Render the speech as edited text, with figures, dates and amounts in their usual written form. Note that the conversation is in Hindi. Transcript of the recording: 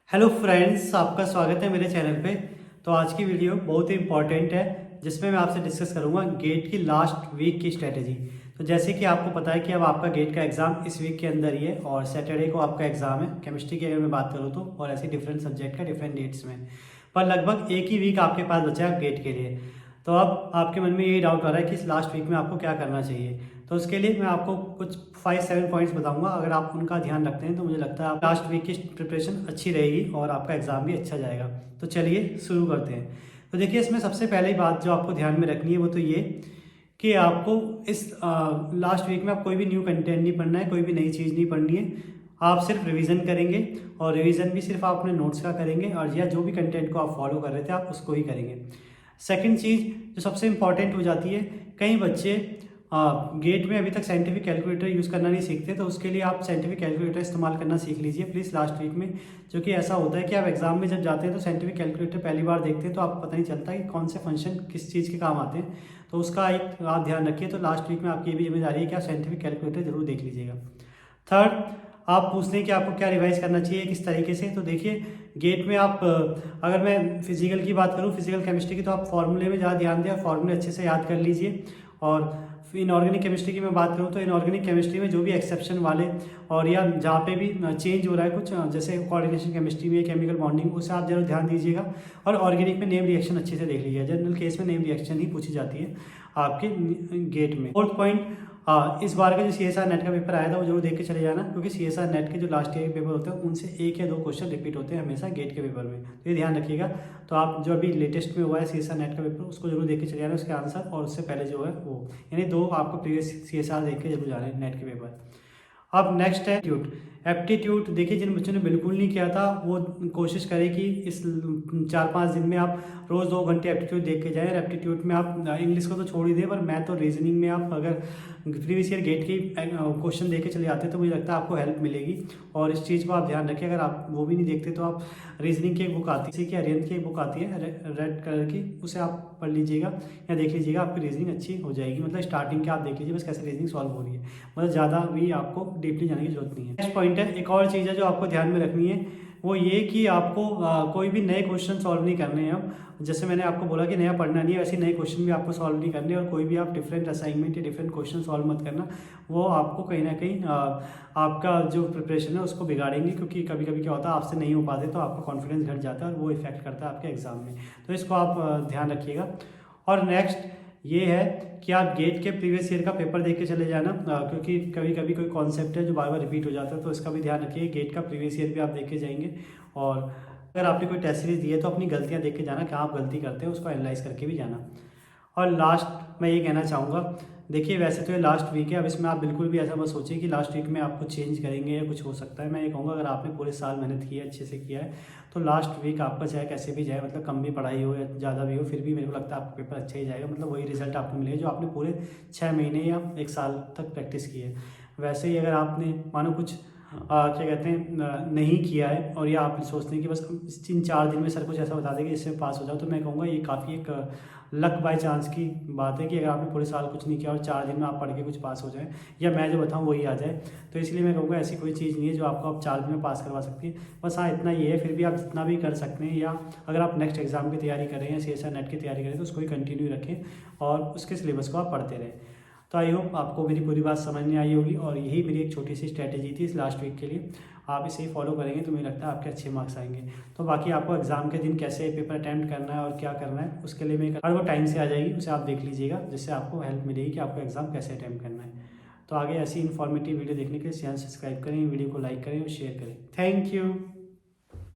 हेलो फ्रेंड्स, आपका स्वागत है मेरे चैनल पे। तो आज की वीडियो बहुत ही इंपॉर्टेंट है जिसमें मैं आपसे डिस्कस करूंगा गेट की लास्ट वीक की स्ट्रेटेजी। तो जैसे कि आपको पता है कि अब आपका गेट का एग्ज़ाम इस वीक के अंदर ही है और सैटरडे को आपका एग्ज़ाम है केमिस्ट्री की अगर मैं बात करूँ तो, और ऐसे डिफरेंट सब्जेक्ट का डिफरेंट डेट्स में। पर लगभग एक ही वीक आपके पास बचा है गेट के लिए। तो अब आपके मन में यही डाउट आ रहा है कि इस लास्ट वीक में आपको क्या करना चाहिए। तो उसके लिए मैं आपको कुछ 5-7 पॉइंट्स बताऊंगा। अगर आप उनका ध्यान रखते हैं तो मुझे लगता है आप लास्ट वीक की प्रिपरेशन अच्छी रहेगी और आपका एग्ज़ाम भी अच्छा जाएगा। तो चलिए शुरू करते हैं। तो देखिए, इसमें सबसे पहली बात जो आपको ध्यान में रखनी है वो तो ये कि आपको इस लास्ट वीक में आप कोई भी न्यू कंटेंट नहीं पढ़ना है, कोई भी नई चीज़ नहीं पढ़नी है। आप सिर्फ रिवीजन करेंगे और रिवीजन भी सिर्फ आप अपने नोट्स का करेंगे और या जो भी कंटेंट को आप फॉलो कर रहे थे आप उसको ही करेंगे। सेकंड चीज़ जो सबसे इम्पॉर्टेंट हो जाती है, कई बच्चे गेट में अभी तक साइंटिफिक कैलकुलेटर यूज़ करना नहीं सीखते, तो उसके लिए आप साइंटिफिक कैलकुलेटर इस्तेमाल करना सीख लीजिए प्लीज़ लास्ट वीक में। जो कि ऐसा होता है कि आप एग्जाम में जब जाते हैं तो साइंटिफिक कैलकुलेटर पहली बार देखते हैं तो आपको पता नहीं चलता कि कौन से फंक्शन किस चीज़ के काम आते हैं। तो उसका एक आप ध्यान रखिए। तो लास्ट वीक में आपकी ये भी जिम्मेदारी है कि आप साइंटिफिक कैलकुलेटर जरूर देख लीजिएगा। थर्ड, आप पूछते हैं कि आपको क्या रिवाइज करना चाहिए किस तरीके से। तो देखिए, गेट में आप अगर मैं फिजिकल की बात करूँ, फिजिकल केमिस्ट्री की, तो आप फॉर्मूले में ज़्यादा ध्यान दें, फॉर्मूले अच्छे से याद कर लीजिए। और इनऑर्गेनिक केमिस्ट्री की मैं बात करूँ तो इनऑर्गेनिक केमिस्ट्री में जो भी एक्सेप्शन वाले और या जहाँ पे भी चेंज हो रहा है कुछ, जैसे कोऑर्डिनेशन केमिस्ट्री में केमिकल बॉन्डिंग, उसे आप जरूर ध्यान दीजिएगा। और ऑर्गेनिक में नेम रिएक्शन अच्छे से देख लीजिए। जनरल केस में नेम रिएक्शन ही पूछी जाती है आपके गेट में। फोर्थ पॉइंट, इस बार का जो CSR नेट का पेपर आया था वो जरूर देख के चले जाना, क्योंकि CSR नेट के जो लास्ट ईयर के पेपर होते हैं उनसे 1 या 2 क्वेश्चन रिपीट होते हैं हमेशा गेट के पेपर में। तो ये ध्यान रखिएगा। तो आप जो अभी लेटेस्ट में हुआ है CSR नेट का पेपर उसको जरूर देख के चले जाना, उसके आंसर और उससे पहले जो है वो, यानी 2 आपको प्रीवियस CSR देख के जरूर जाना है नेट के पेपर। अब नेक्स्ट है एप्टीट्यूड। एप्टीट्यूड देखिए, जिन बच्चों ने बिल्कुल नहीं किया था वो कोशिश करें कि इस 4-5 दिन में आप रोज़ 2 घंटे एप्टीट्यूड देख के जाएं। एप्टीट्यूड में आप इंग्लिश को तो छोड़ ही दें, पर मैथ और रीजनिंग में आप अगर प्रीवियस ईयर गेट की क्वेश्चन देख के चले जाते हैं तो मुझे लगता है आपको हेल्प मिलेगी। और इस चीज़ को आप ध्यान रखिए। अगर आप वो भी नहीं देखते तो आप रीजनिंग की एक बुक आती है, अरिहंत की एक बुक आती है रेड कलर की, उसे आप पढ़ लीजिएगा या देख लीजिएगा, आपकी रीजनिंग अच्छी हो जाएगी। मतलब स्टार्टिंग के आप देख लीजिए बस कैसे रीजनिंग सॉल्व हो रही है, मतलब ज़्यादा भी आपको डीपली जाने की जरूरत नहीं है। नेक्स्ट पॉइंट है, एक और चीज़ है जो आपको ध्यान में रखनी है, वो ये कि आपको कोई भी नए क्वेश्चन सॉल्व नहीं करने हैं। अब जैसे मैंने आपको बोला कि नया पढ़ना नहीं है, वैसे नए क्वेश्चन भी आपको सॉल्व नहीं करने, और कोई भी आप डिफरेंट असाइनमेंट या डिफरेंट क्वेश्चन सॉल्व मत करना। वो आपको कहीं ना कहीं आपका जो प्रिपरेशन है उसको बिगाड़ेंगे, क्योंकि कभी कभी क्या होता है आपसे नहीं हो पाते तो आपका कॉन्फिडेंस घट जाता है और वो इफेक्ट करता है आपके एग्जाम में। तो इसको आप ध्यान रखिएगा। और नेक्स्ट ये है कि आप गेट के प्रीवियस ईयर का पेपर देख के चले जाना, क्योंकि कभी कभी कोई कॉन्सेप्ट है जो बार बार रिपीट हो जाता है, तो इसका भी ध्यान रखिए। गेट का प्रीवियस ईयर भी आप देख के जाएंगे। और अगर आपने कोई टेस्ट सीरीज दी है तो अपनी गलतियां देख के जाना, क्या आप गलती करते हैं उसको एनालाइज करके भी जाना। और लास्ट मैं ये कहना चाहूँगा, देखिए वैसे तो ये लास्ट वीक है, अब इसमें आप बिल्कुल भी ऐसा मत सोचिए कि लास्ट वीक में आप कुछ चेंज करेंगे या कुछ हो सकता है। मैं ये कहूँगा अगर आपने पूरे साल मेहनत की है, अच्छे से किया है, तो लास्ट वीक आपका चाहे कैसे भी जाए, मतलब कम भी पढ़ाई हो या ज़्यादा भी हो, फिर भी मेरे को लगता है आपका पेपर अच्छा ही जाएगा। मतलब वही रिजल्ट आपको मिलेगा जो आपने पूरे 6 महीने या 1 साल तक प्रैक्टिस की है। वैसे ही अगर आपने मानो कुछ क्या कहते हैं नहीं किया है, और या आप सोचते हैं कि बस 3-4 दिन में सर कुछ ऐसा बता दें कि इससे पास हो जाओ, तो मैं कहूँगा ये काफ़ी एक लक बाय चांस की बात है कि अगर आपने पूरे साल कुछ नहीं किया और 4 दिन में आप पढ़ के कुछ पास हो जाए, या मैं जो बताऊँ वही आ जाए। तो इसलिए मैं कहूँगा ऐसी कोई चीज़ नहीं है जो आपको आप 4 दिन में पास करवा सकती है। बस हाँ, इतना ही है, फिर भी आप जितना भी कर सकते हैं, या अगर आप नेक्स्ट एग्जाम की तैयारी करें या CSR नेट की तैयारी करें तो उसको ही कंटिन्यू रखें और उसके सिलेबस को आप पढ़ते रहें। तो आई होप आपको मेरी पूरी बात समझ में आई होगी, और यही मेरी एक छोटी सी स्ट्रैटेजी थी इस लास्ट वीक के लिए। आप इसे ही फॉलो करेंगे तो मुझे लगता है आपके अच्छे मार्क्स आएंगे। तो बाकी आपको एग्जाम के दिन कैसे पेपर अटैम्प्ट करना है और क्या करना है उसके लिए मैं और वो टाइम से आ जाएगी, उसे आप देख लीजिएगा, जिससे आपको हेल्प मिलेगी कि आपको एग्जाम कैसे अटैम्प्ट करना है। तो आगे ऐसी इन्फॉर्मेटिव वीडियो देखने के लिए चैनल सब्सक्राइब करें, वीडियो को लाइक करें और शेयर करें। Thank you.